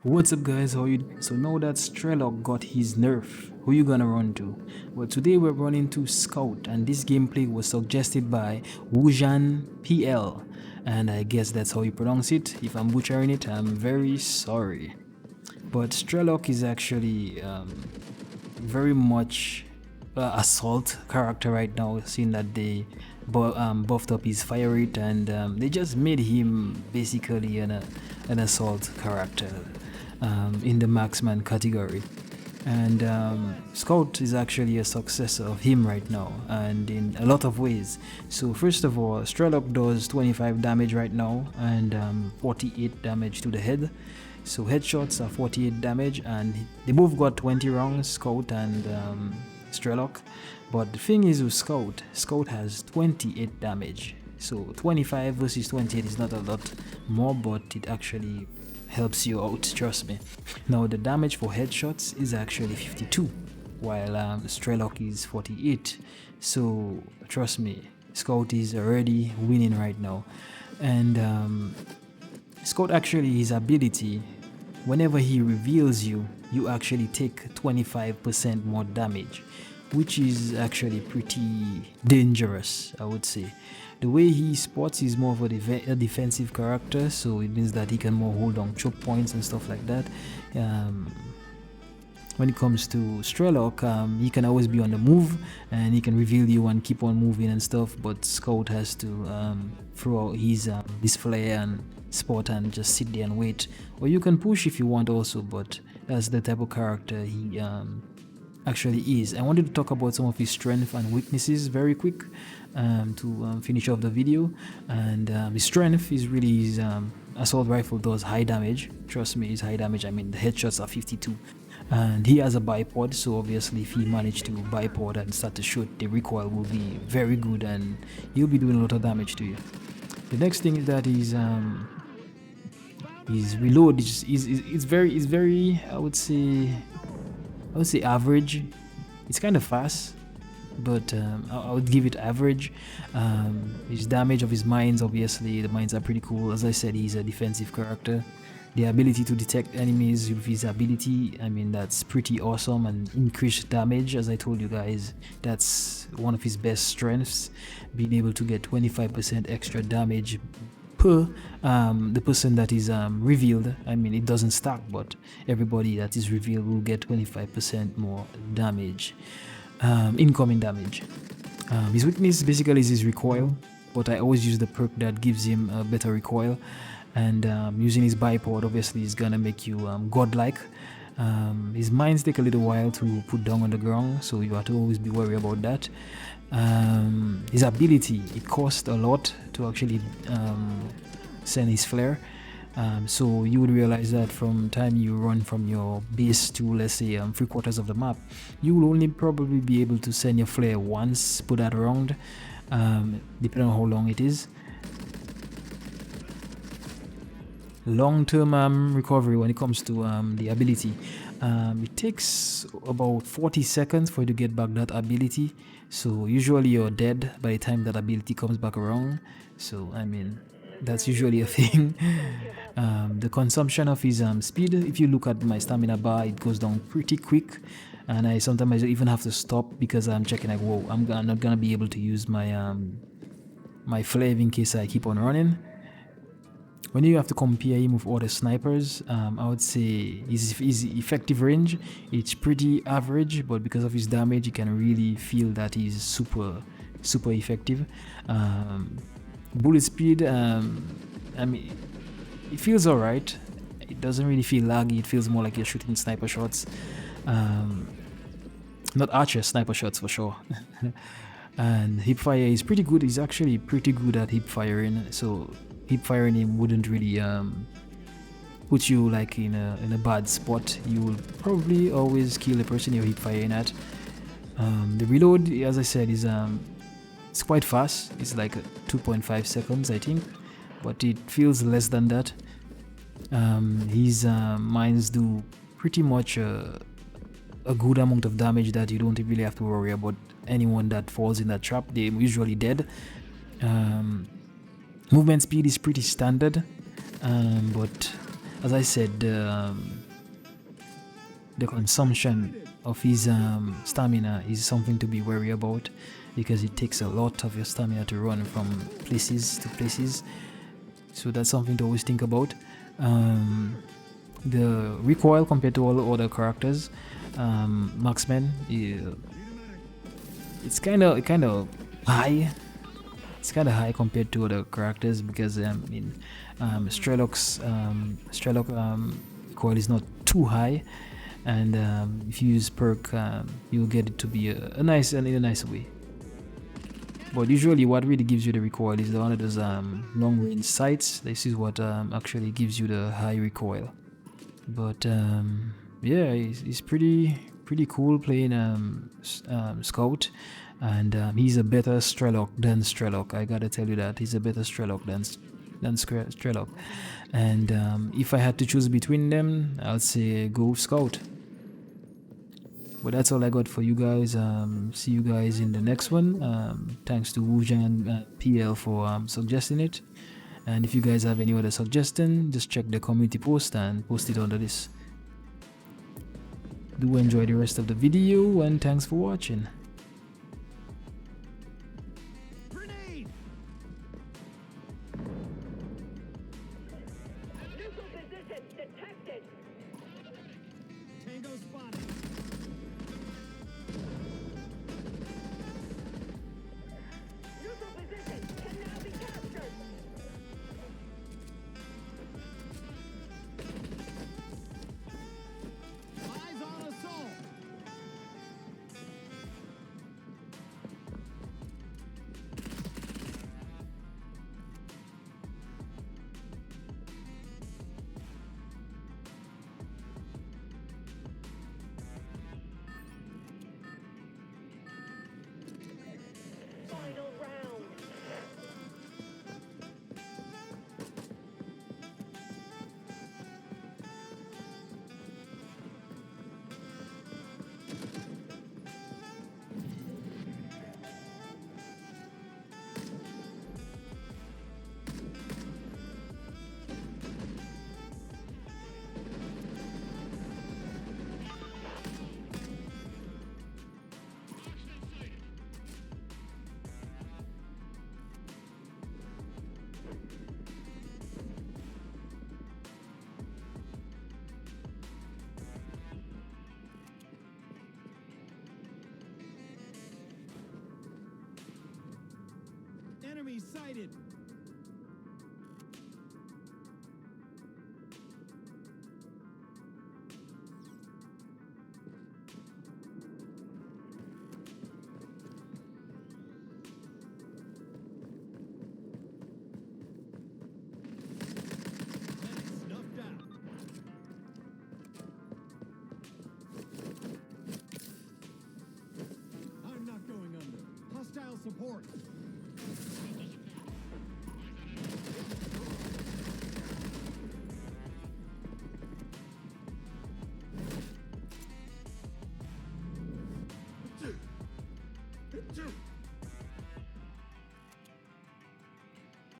What's up guys, how you doing? So now that Strelok got his nerf, who you gonna run to? Well, today we're running to Scout, and this gameplay was suggested by Wujan PL, and I guess that's how you pronounce it. If I'm butchering it, I'm very sorry. But Strelok is actually very much assault character right now, seeing that they buffed up his fire rate, and they just made him basically an assault character in the marksman category. And Scout is actually a successor of him right now, and in a lot of ways. So first of all, Strelok does 25 damage right now, and 48 damage to the head. So headshots are 48 damage, and they both got 20 rounds, Scout and Strelok. But the thing is with Scout has 28 damage. So 25 versus 28 is not a lot more, but it actually helps you out, trust me. Now the damage for headshots is actually 52, while Strelok is 48. So trust me, Scout is already winning right now. And Scout actually, his ability, whenever he reveals you, you actually take 25% more damage, which is actually pretty dangerous, I would say. The way he spots is more of a defensive character, so it means that he can more hold on choke points and stuff like that. When it comes to Strelok, he can always be on the move, and he can reveal you and keep on moving and stuff, but Scout has to throw out his flare and spot and just sit there and wait. Or you can push if you want also, but that's the type of character he actually is. I wanted to talk about some of his strengths and weaknesses very quick to finish off the video. And his strength is really his assault rifle does high damage. Trust me, it's high damage. I mean, the headshots are 52. And he has a bipod, so obviously if he managed to bipod and start to shoot, the recoil will be very good and he'll be doing a lot of damage to you. The next thing is that his reload is very I would say average. It's kind of fast, but I would give it average. His damage of his mines, obviously the mines are pretty cool. As I said, he's a defensive character. The ability to detect enemies with his ability, I mean, that's pretty awesome. And increased damage, as I told you guys, that's one of his best strengths, being able to get 25% extra damage per the person that is revealed. I mean, it doesn't stack, but everybody that is revealed will get 25% more damage, incoming damage. His weakness basically is his recoil, but I always use the perk that gives him a better recoil. And using his bipod obviously is gonna make you godlike. His mines take a little while to put down on the ground, so you have to always be worried about that. His ability, it costs a lot to actually send his flare. So you would realize that from time you run from your base to, let's say, 3/4 of the map, you will only probably be able to send your flare once per that round, depending on how long it is. Long-term recovery when it comes to the ability, it takes about 40 seconds for you to get back that ability, so usually you're dead by the time that ability comes back around. So I mean, that's usually a thing. The consumption of his speed, if you look at my stamina bar, it goes down pretty quick, and I sometimes even have to stop because I'm checking like, whoa, I'm not gonna be able to use my my flare in case I keep on running. When you have to compare him with other snipers, I would say his effective range, it's pretty average, but because of his damage, you can really feel that he's super effective. Bullet speed, I mean, it feels alright. It doesn't really feel laggy. It feels more like you're shooting sniper shots. Not archer, sniper shots for sure. And hip fire is pretty good. He's actually pretty good at hip firing, so hip firing him wouldn't really put you like in a bad spot. You will probably always kill the person you're hip firing at. The reload, as I said, is it's quite fast. It's like 2.5 seconds, I think, but it feels less than that. His mines do pretty much a good amount of damage that you don't really have to worry about anyone that falls in that trap. They're usually dead. Movement speed is pretty standard, but as I said, the consumption of his stamina is something to be wary about, because it takes a lot of your stamina to run from places to places. So that's something to always think about. The recoil compared to all the other characters, marksman, it's kind of high. It's kind of high compared to other characters, because in Strelok's recoil is not too high, and if you use perk, you'll get it to be in a nice way. But usually what really gives you the recoil is one of those long range sights. This is what actually gives you the high recoil. But yeah, it's pretty cool playing Scout, and he's a better Strelok than Strelok. I gotta tell you that he's a better Strelok than Strelok. And if I had to choose between them, I'd say go with Scout. But that's all I got for you guys. See you guys in the next one. Thanks to Wujan PL for suggesting it. And if you guys have any other suggestion, just check the community post and post it under this. Do enjoy the rest of the video, and thanks for watching. Enemy sighted. Snuffed out. I'm not going under. Hostile support.